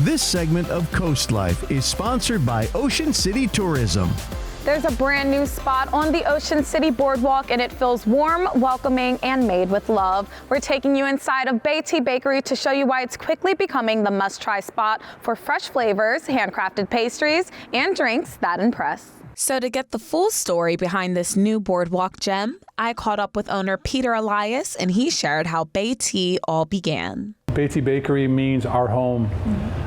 This segment of CoastLife is sponsored by Ocean City Tourism. There's a brand new spot on the Ocean City Boardwalk, and it feels warm, welcoming, and made with love. We're taking you inside of Bai Tee Bakery to show you why it's quickly becoming the must-try spot for fresh flavors, handcrafted pastries, and drinks that impress. So to get the full story behind this new boardwalk gem, I caught up with owner Peter Elias, and he shared how Bai Tee all began. Bai Tee Bakery means our home,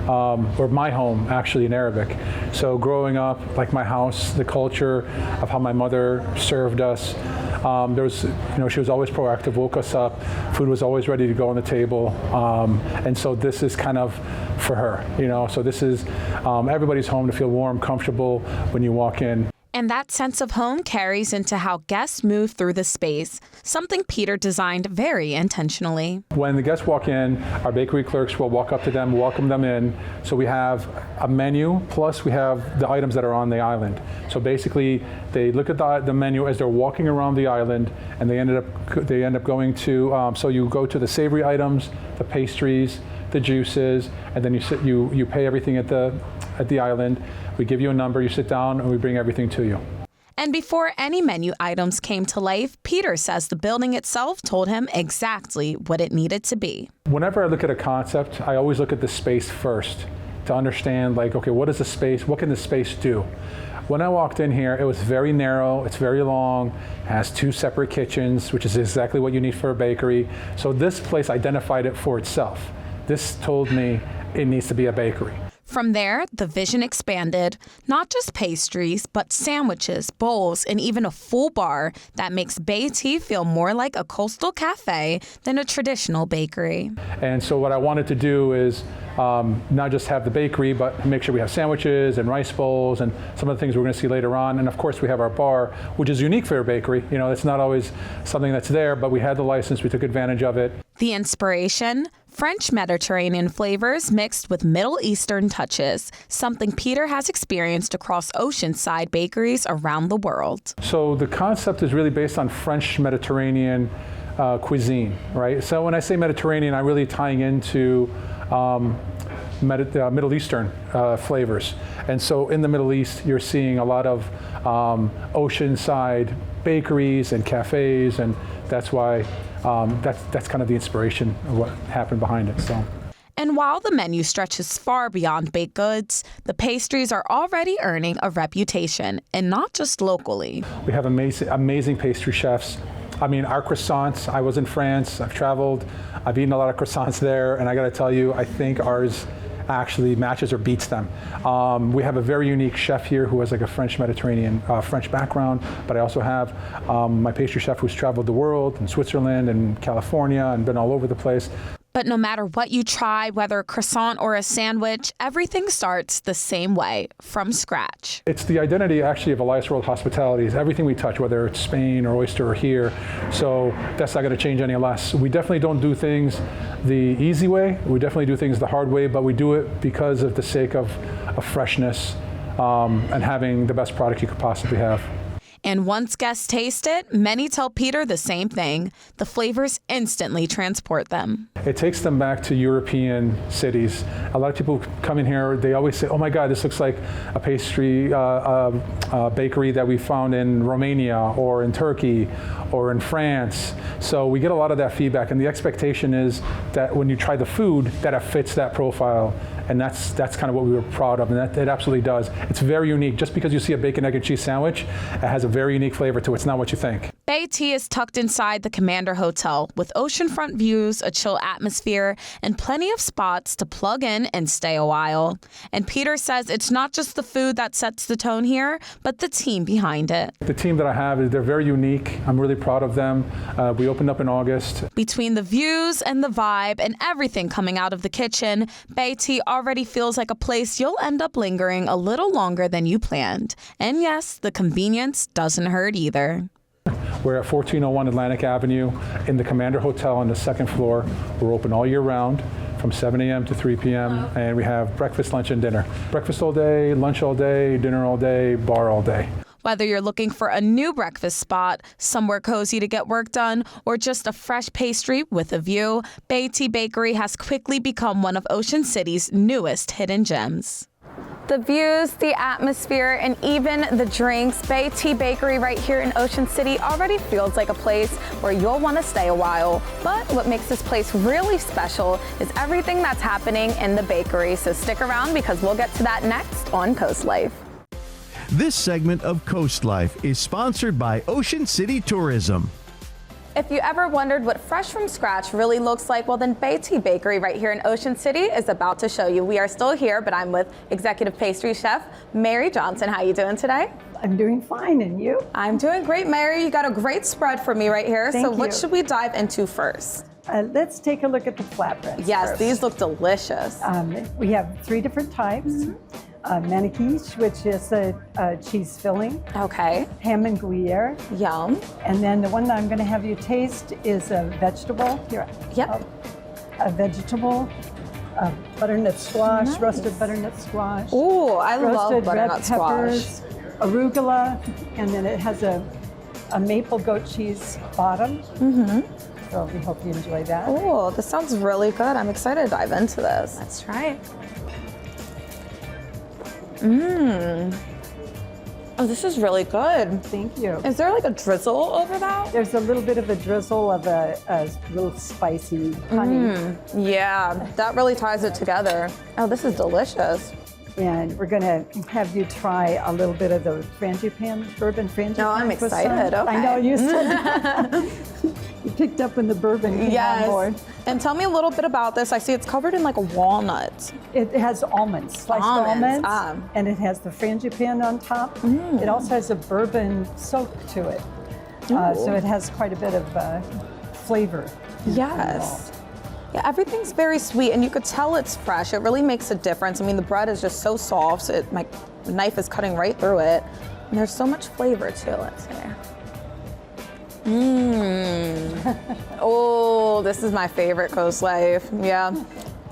or my home actually in Arabic. So growing up, like my house, the culture of how my mother served us, she was always proactive, woke us up, food was always ready to go on the table, and so this is kind of for her, so this is everybody's home to feel warm, comfortable when you walk in. And that sense of home carries into how guests move through the space, something Peter designed very intentionally. When the guests walk in, our bakery clerks will walk up to them, welcome them in. So we have a menu, plus we have the items that are on the island. So basically, they look at the menu as they're walking around the island, and they end up going to, so you go to the savory items, the pastries, the juices, and then you pay everything at the island. We give you a number, you sit down, and we bring everything to you. And before any menu items came to life, Peter says the building itself told him exactly what it needed to be. Whenever I look at a concept, I always look at the space first to understand, okay, what is the space? What can the space do? When I walked in here, it was very narrow, it's very long, has 2 separate kitchens, which is exactly what you need for a bakery. So this place identified it for itself. This told me it needs to be a bakery. From there, the vision expanded, not just pastries, but sandwiches, bowls, and even a full bar that makes Bai Tee feel more like a coastal cafe than a traditional bakery. And so what I wanted to do is not just have the bakery, but make sure we have sandwiches and rice bowls and some of the things we're going to see later on. And of course, we have our bar, which is unique for a bakery. It's not always something that's there, but we had the license, we took advantage of it. The inspiration? French Mediterranean flavors mixed with Middle Eastern touches, something Peter has experienced across oceanside bakeries around the world. So the concept is really based on French Mediterranean cuisine, right? So when I say Mediterranean, I'm really tying into Middle Eastern flavors. And so in the Middle East, you're seeing a lot of oceanside bakeries and cafes, and that's why that's kind of the inspiration of what happened behind it. So. And while the menu stretches far beyond baked goods, the pastries are already earning a reputation, and not just locally. We have amazing pastry chefs. I mean, our croissants, I was in France, I've traveled, I've eaten a lot of croissants there, and I gotta tell you, I think ours actually matches or beats them. We have a very unique chef here who has a French Mediterranean, French background, but I also have my pastry chef who's traveled the world in Switzerland and California and been all over the place. But no matter what you try, whether a croissant or a sandwich, everything starts the same way, from scratch. It's the identity actually of Elias World Hospitality. It's everything we touch, whether it's Spain or oyster or here. So that's not going to change any less. We definitely don't do things the easy way. We definitely do things the hard way, but we do it because of the sake of freshness and having the best product you could possibly have. And once guests taste it, many tell Peter the same thing. The flavors instantly transport them. It takes them back to European cities. A lot of people come in here, they always say, oh my God, this looks like a pastry bakery that we found in Romania or in Turkey or in France. So we get a lot of that feedback, and the expectation is that when you try the food, that it fits that profile. And that's kind of what we were proud of, and that it absolutely does. It's very unique. Just because you see a bacon, egg, and cheese sandwich, it has a very unique flavor to it. It's not what you think. Bai Tee is tucked inside the Commander Hotel with oceanfront views, a chill atmosphere, and plenty of spots to plug in and stay a while. And Peter says it's not just the food that sets the tone here, but the team behind it. The team that I have, they're very unique. I'm really proud of them. We opened up in August. Between the views and the vibe and everything coming out of the kitchen, Bai Tee already feels like a place you'll end up lingering a little longer than you planned. And yes, the convenience doesn't hurt either. We're at 1401 Atlantic Avenue in the Commander Hotel on the 2nd floor. We're open all year round from 7 a.m. to 3 p.m. And we have breakfast, lunch, and dinner. Breakfast all day, lunch all day, dinner all day, bar all day. Whether you're looking for a new breakfast spot, somewhere cozy to get work done, or just a fresh pastry with a view, Bai Tee Bakery has quickly become one of Ocean City's newest hidden gems. The views, the atmosphere, and even the drinks, Bai Tee Bakery right here in Ocean City already feels like a place where you'll want to stay a while. But what makes this place really special is everything that's happening in the bakery. So stick around because we'll get to that next on CoastLife. This segment of CoastLife is sponsored by Ocean City Tourism. If you ever wondered what fresh from scratch really looks like, well then Bai Tee Bakery right here in Ocean City is about to show you. We are still here, but I'm with Executive Pastry Chef Mary Johnson. How you doing today? I'm doing fine, and you? I'm doing great, Mary. You got a great spread for me right here. Thank so what you. should we dive into first? Let's take a look at the flatbreads. Yes, first. these look delicious. We have 3 different types. Maniquiche, which is a cheese filling. Okay, Ham and Gruyere. yum. And then the one that I'm going to have you taste is a vegetable. Here, Yep. a vegetable butternut squash, Nice. roasted butternut squash. Ooh, I love roasted red butternut squash. peppers, arugula, and then it has a maple goat cheese bottom. So we hope you enjoy that. Ooh, this sounds really good. I'm excited to dive into this. Let's try it. Oh, this is really good. Thank you. Is there like a drizzle over that? There's a little bit of a drizzle of a little spicy honey. Yeah, that really ties it together. Oh, this is delicious. And we're going to have you try a little bit of the frangipane, bourbon frangipane. No, I'm croissant. excited. Okay. I know, you said you picked up when the bourbon came on board. And tell me a little bit about this. I see it's covered in like a walnut. It has almonds, sliced Almonds, almonds, and it has the frangipane on top. It also has a bourbon soak to it. So it has quite a bit of flavor. Yes. Yeah, everything's very sweet, and you could tell it's fresh. It really makes a difference. I mean, the bread is just so soft, so my knife is cutting right through it. And there's so much flavor to it. Let's see. Oh, this is my favorite CoastLife. Yeah.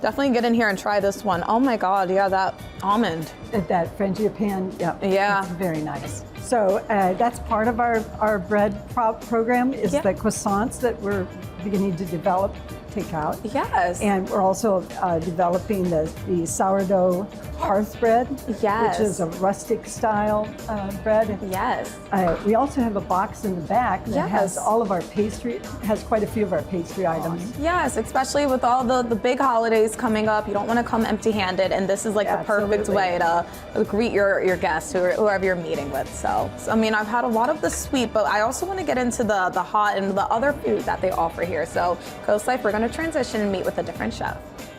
Definitely get in here and try this one. Oh my God, yeah, that almond. That frangipane, Yeah. it's very nice. So that's part of our bread program is the croissants that we're beginning to develop, take out. Yes. And we're also developing the sourdough hearth bread, Yes. which is a rustic style bread. Yes. We also have a box in the back that has Yes. all of our pastry, has quite a few of our pastry items. Yes, especially with all the big holidays coming up. You don't want to come empty-handed, and this is like the perfect Absolutely. way to greet your guests, whoever you're meeting with. So, I mean, I've had a lot of the sweet, but I also want to get into the hot and the other food that they offer here. So, CoastLife, we're going to transition and meet with a different chef.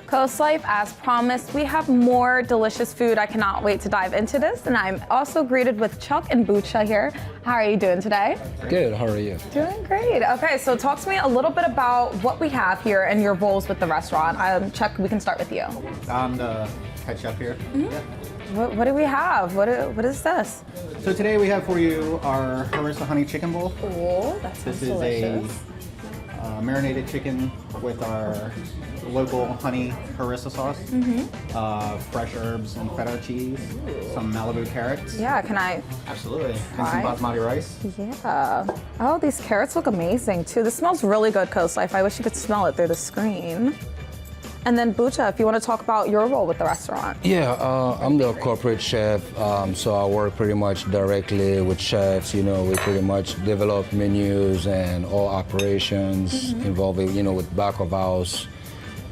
CoastLife, as promised, we have more delicious food. I cannot wait to dive into this. And I'm also greeted with Chuck and Bucha here. How are you doing today? Good, how are you? Doing great. Okay, so talk to me a little bit about what we have here and your roles with the restaurant. Chuck, we can start with you. I'm the head chef here. Yeah. What do we have? What is this? So today we have for you our harissa honey chicken bowl. Oh, that sounds This is delicious. a marinated chicken with our local honey harissa sauce, fresh herbs and feta cheese, some Malibu carrots. Yeah, can I? Absolutely. And Try. some basmati rice. Yeah. Oh, these carrots look amazing too. This smells really good, CoastLife. I wish you could smell it through the screen. And then Bucha, if you want to talk about your role with the restaurant. Yeah, I'm the corporate chef, so I work pretty much directly with chefs. You know, we pretty much develop menus and all operations involving, with back of house.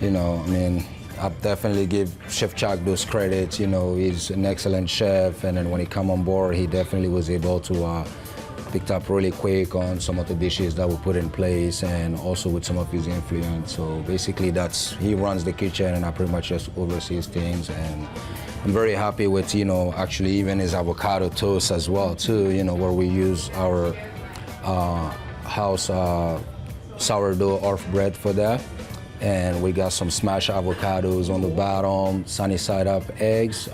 I mean, I definitely give Chef Chuck those credits. He's an excellent chef, and then when he come on board, he definitely was able to picked up really quick on some of the dishes that we put in place, and also with some of his influence. So basically he runs the kitchen, and I pretty much just oversees things. And I'm very happy with, actually even his avocado toast as well too, where we use our house sourdough earth bread for that. And we got some smashed avocados on the bottom, sunny side up eggs.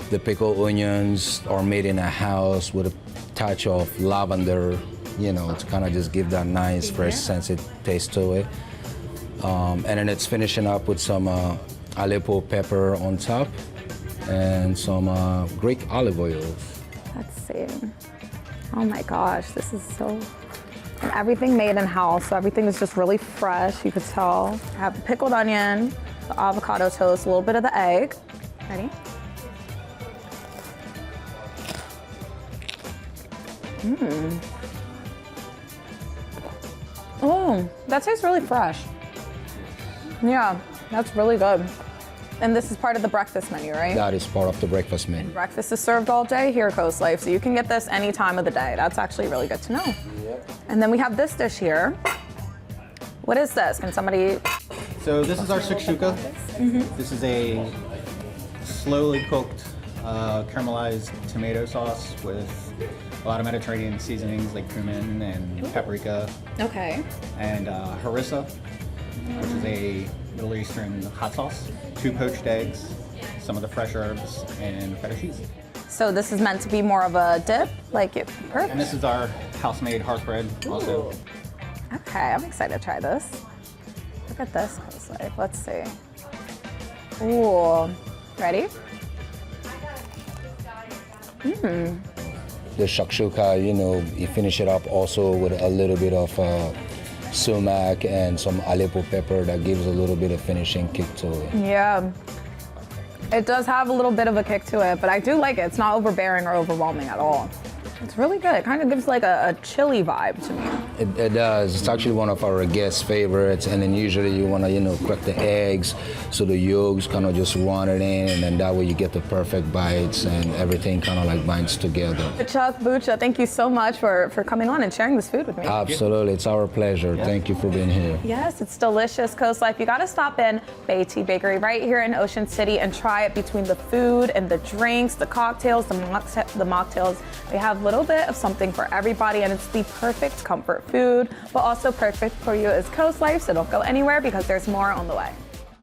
The pickled onions are made in a house with a touch of lavender, to kind of just give that nice, fresh, sensitive taste to it. And then it's finishing up with some Aleppo pepper on top and some Greek olive oil. Let's see. Oh my gosh, this is so, and everything made in-house, so everything is just really fresh, you could tell. I have the pickled onion, the avocado toast, a little bit of the egg. Ready? Oh, that tastes really fresh. Yeah, that's really good. And this is part of the breakfast menu, right? That is part of the breakfast menu. Breakfast is served all day here at CoastLife, so you can get this any time of the day. That's actually really good to know. Yep. And then we have this dish here. What is this? Can somebody... So this is our shakshuka. This is a slowly cooked caramelized tomato sauce with a lot of Mediterranean seasonings like cumin and paprika Okay. and harissa, which is a Middle Eastern hot sauce, 2 poached eggs, some of the fresh herbs, and feta cheese. So this is meant to be more of a dip? Like it, perfect. And this is our house-made hearth bread also. Okay, I'm excited to try this. Look at this, CoastLife. Let's see. Ooh, ready? The shakshuka, you know, you finish it up also with a little bit of sumac and some Aleppo pepper that gives a little bit of finishing kick to it. Yeah. It does have a little bit of a kick to it, but I do like it. It's not overbearing or overwhelming at all. It's really good. It kind of gives like a chili vibe to me. It does. It's actually one of our guest favorites, and then usually you want to, you know, crack the eggs so the yolks kind of just run it in, and then that way you get the perfect bites and everything kind of like binds together. Chuck Bucha, thank you so much for coming on and sharing this food with me. Absolutely. It's our pleasure. Thank you for being here. Yes, it's delicious, CoastLife. You got to stop in Bai Tee Bakery right here in Ocean City and try it between the food and the drinks, the cocktails, the mocktails. They have a little bit of something for everybody, and it's the perfect comfort food, but also perfect for you as CoastLife, so don't go anywhere because there's more on the way.